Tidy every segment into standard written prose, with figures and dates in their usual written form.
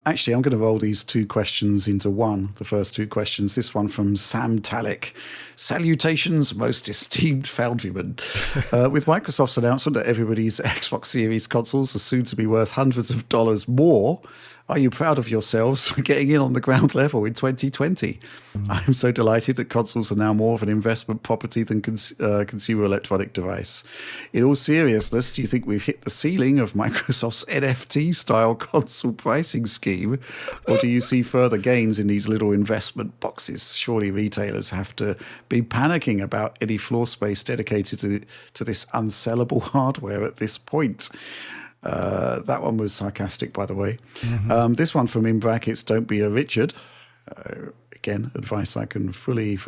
Actually, I'm going to roll these two questions into one. The first two questions. This one from Sam Talick. Salutations, most esteemed foundryman. With Microsoft's announcement that everybody's Xbox Series consoles are soon to be worth hundreds of dollars more, are you proud of yourselves for getting in on the ground level in 2020? I'm so delighted that consoles are now more of an investment property than consumer electronic device. In all seriousness, do you think we've hit the ceiling of Microsoft's NFT-style console pricing scheme, or do you see further gains in these little investment boxes? Surely retailers have to be panicking about any floor space dedicated to this unsellable hardware at this point. That one was sarcastic, by the way. This one from in brackets, don't be a Richard. Again, advice I can fully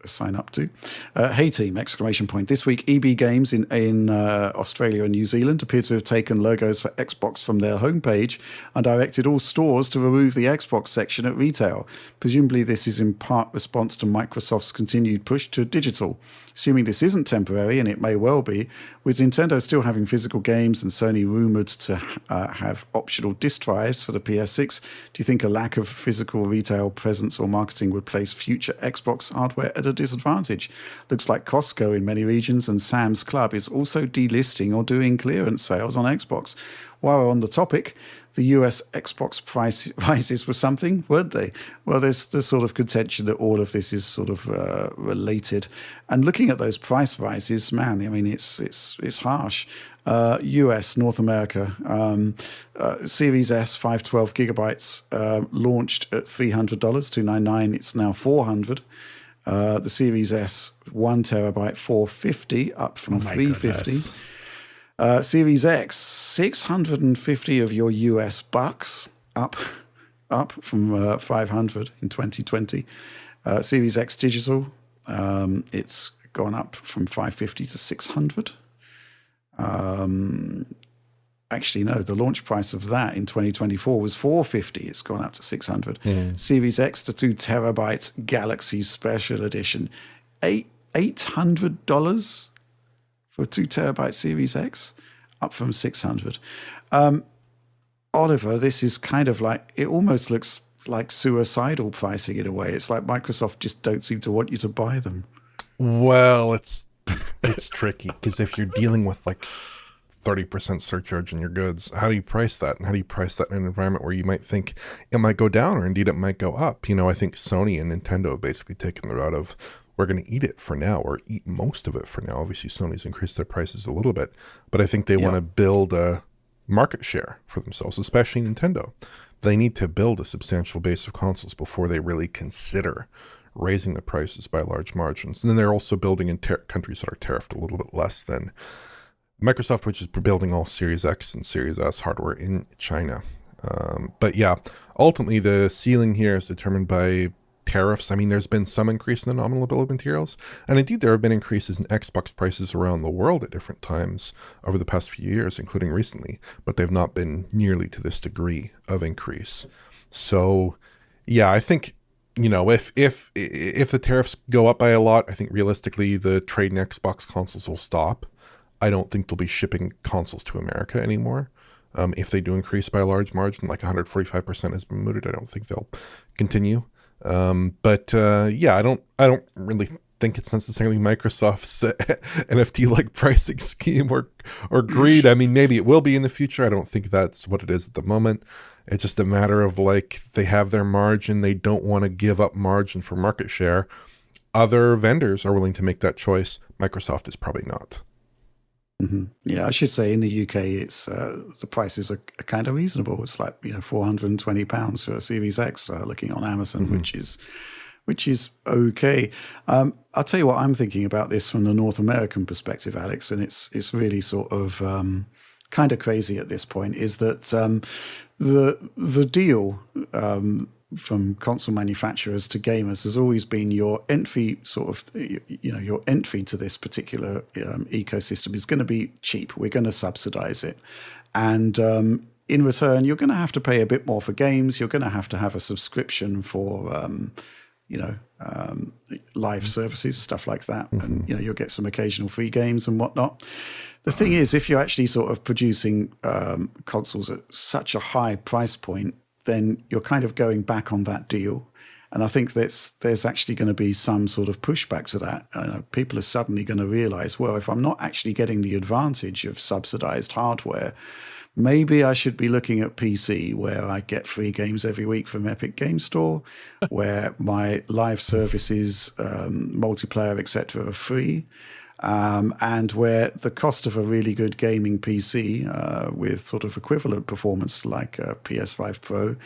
sign up to. Hey team, exclamation point. This week, EB Games in Australia and New Zealand appear to have taken logos for Xbox from their homepage and directed all stores to remove the Xbox section at retail. Presumably this is in part response to Microsoft's continued push to digital. Assuming this isn't temporary, and it may well be, with Nintendo still having physical games and Sony rumoured to have optional disc drives for the PS6, do you think a lack of physical retail presence or marketing would place future Xbox hardware at a disadvantage? Looks like Costco in many regions and Sam's Club is also delisting or doing clearance sales on Xbox. While we're on the topic, the US Xbox price rises were something, weren't they? Well, there's the sort of contention that all of this is sort of related. And looking at those price rises, man, I mean, it's harsh. US, North America, Series S, 512 gigabytes, launched at $300, $299. It's now $400. The Series S, 1 terabyte, $450, up from $350. Series X, 650 of your US bucks, up from 500 in 2020. Series X digital, it's gone up from 550 to 600. Actually, no, the launch price of that in 2024 was 450. It's gone up to 600. Series X, the 2 terabyte Galaxy Special Edition, $800 for a 2 terabyte Series X, up from 600. Oliver, this is kind of like, it almost looks like suicidal pricing in a way. It's like Microsoft just don't seem to want you to buy them. Well, it's tricky because if you're dealing with like 30% surcharge on your goods, how do you price that? And how do you price that in an environment where you might think it might go down or indeed it might go up? You know, I think Sony and Nintendo have basically taken the route of, we're going to eat it for now, or eat most of it for now. Obviously, Sony's increased their prices a little bit, but I think they want to build a market share for themselves, especially Nintendo. They need to build a substantial base of consoles before they really consider raising the prices by large margins. And then they're also building in countries that are tariffed a little bit less than Microsoft, which is building all Series X and Series S hardware in China. But yeah, ultimately the ceiling here is determined by tariffs. I mean, there's been some increase in the nominal bill of materials, and indeed there have been increases in Xbox prices around the world at different times over the past few years, including recently, but they've not been nearly to this degree of increase. So yeah, I think, you know, if the tariffs go up by a lot, I think realistically the trade in Xbox consoles will stop. I don't think they'll be shipping consoles to America anymore. If they do increase by a large margin, like 145% has been mooted, I don't think they'll continue. Yeah, I don't really think it's necessarily Microsoft's NFT-like pricing scheme or greed. I mean, maybe it will be in the future. I don't think that's what it is at the moment. It's just a matter of like, they have their margin. They don't want to give up margin for market share. Other vendors are willing to make that choice. Microsoft is probably not. Mm-hmm. Yeah, I should say in the UK, it's the prices are kind of reasonable. It's like, you know, £420 for a Series X, looking on Amazon, which is okay. I'll tell you what I'm thinking about this from the North American perspective, Alex, and it's really sort of kind of crazy at this point. Is that the deal from console manufacturers to gamers has always been your entry sort of, you know, your entry to this particular ecosystem is going to be cheap. We're going to subsidize it. And in return, you're going to have to pay a bit more for games. You're going to have a subscription for, live services, stuff like that. And, you know, you'll get some occasional free games and whatnot. The thing is, if you're actually sort of producing consoles at such a high price point, then you're kind of going back on that deal. And I think there's actually going to be some sort of pushback to that. People are suddenly going to realize, well, if I'm not actually getting the advantage of subsidized hardware, maybe I should be looking at PC, where I get free games every week from Epic Game Store, where my live services, multiplayer, etc., are free, and where the cost of a really good gaming PC with sort of equivalent performance like a PS5 Pro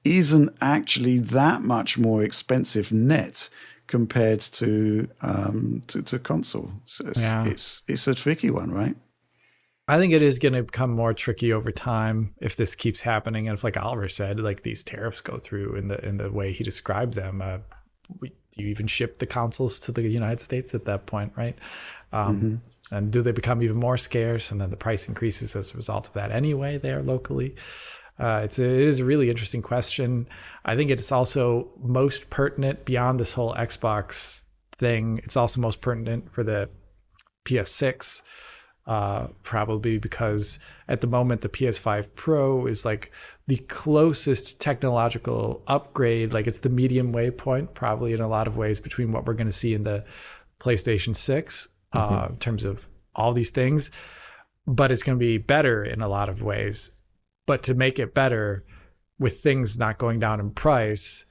isn't actually that much more expensive net compared to console. So it's a tricky one, right? I think it is going to become more tricky over time if this keeps happening, and if, like Oliver said, like these tariffs go through in the way he described them. Do you even ship the consoles to the United States at that point, right? And do they become even more scarce, and then the price increases as a result of that anyway there locally? It is a really interesting question. I think it's also most pertinent beyond this whole Xbox thing. It's also most pertinent for the PS6, probably because at the moment the PS5 Pro is like the closest technological upgrade. Like it's the medium waypoint, probably in a lot of ways, between what we're going to see in the PlayStation 6 in terms of all these things. But it's going to be better in a lot of ways. But to make it better with things not going down in price,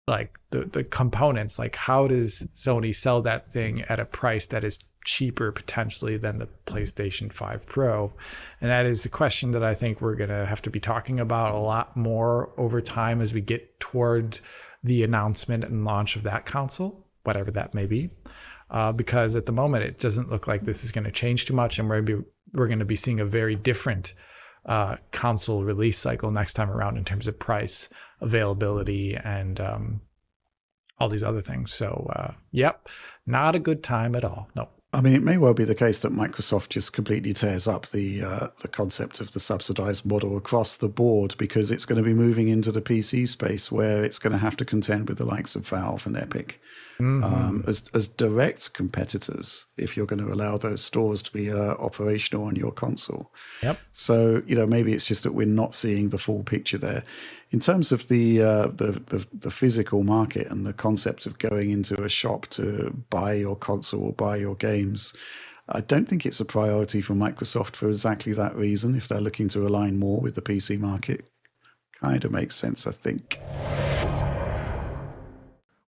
like the components, like how does Sony sell that thing at a price that is cheaper potentially than the PlayStation 5 Pro? And that is a question that I think we're going to have to be talking about a lot more over time as we get toward the announcement and launch of that console, whatever that may be. Because at the moment, it doesn't look like this is going to change too much, and we're going to be seeing a very different console release cycle next time around in terms of price, availability, and all these other things. So, yep, not a good time at all. No. I mean, it may well be the case that Microsoft just completely tears up the concept of the subsidized model across the board, because it's going to be moving into the PC space where it's going to have to contend with the likes of Valve and Epic as direct competitors if you're going to allow those stores to be operational on your console. Yep. So, maybe it's just that we're not seeing the full picture there. In terms of the physical market and the concept of going into a shop to buy your console or buy your games, I don't think it's a priority for Microsoft for exactly that reason. If they're looking to align more with the PC market, kind of makes sense, I think.